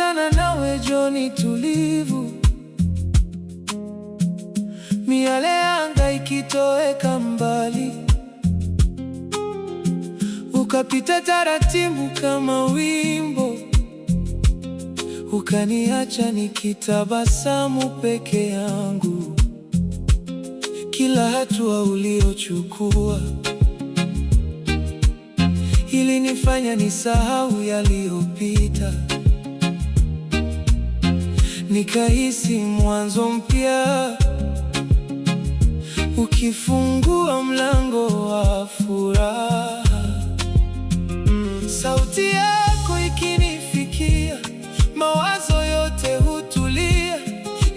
Kukutana nawe jioni tulivu, miale ya anga ikitoweka mbali, ukapita taratibu kama wimbo, ukaniacha nikitabasamu peke yangu. Kila hatua uliochukua ilinifanya nisahau yaliyopita, nikahisi mwanzo mpya, ukifungua mlango wa furaha. Sauti yako ikinifikia, mawazo yote hutulia,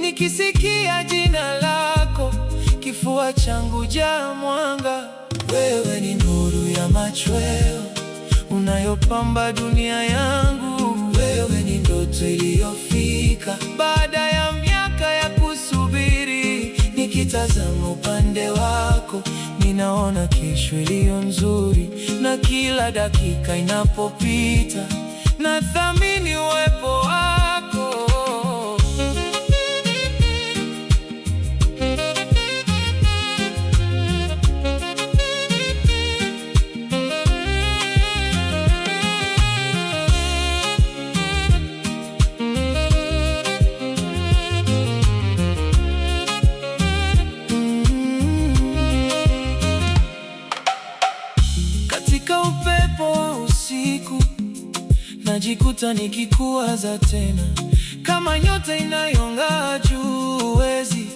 nikisikia jina lako, kifua changu jaa mwanga. Wewe ni nuru ya machweo unayopamba dunia yangu. Wewe ni ndoto iliyofika baada ya miaka ya kusubiri. Nikitazama upande wako, ninaona kesho iliyo nzuri, na kila dakika inapopita nathamini uwepo wako. Katika upepo wa usiku najikuta nikikuwaza tena, kama nyota inayong'aa juu, huwezi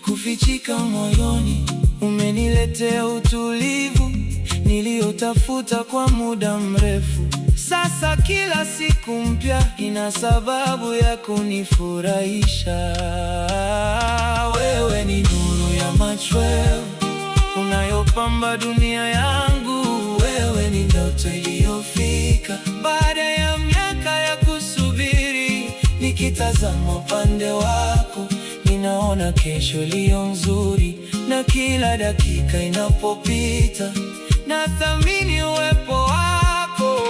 kufichika moyoni. Umeniletea utulivu niliotafuta kwa muda mrefu. Sasa kila siku mpya ina sababu ya kunifurahisha. Wewe ni nuru ya machweo unayopamba dunia yangu. Wewe ni ndoto iliyofika baada ya miaka ya kusubiri. Nikitazama upande wako, ninaona kesho iliyo nzuri, na kila dakika inapopita nathamini uwepo wako.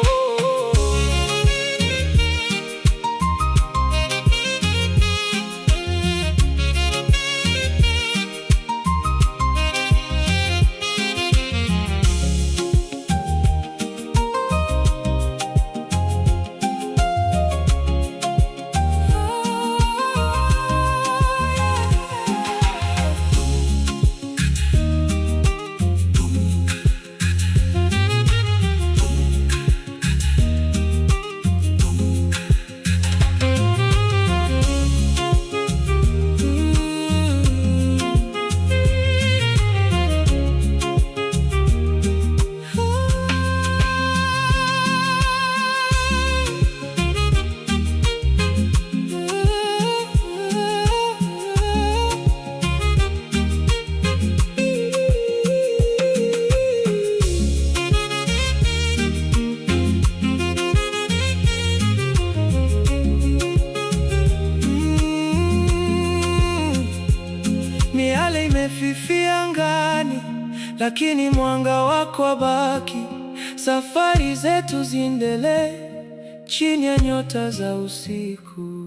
Miale imefifia angani, lakini mwanga wako wabaki. Safari zetu ziendelee chini ya nyota za usiku.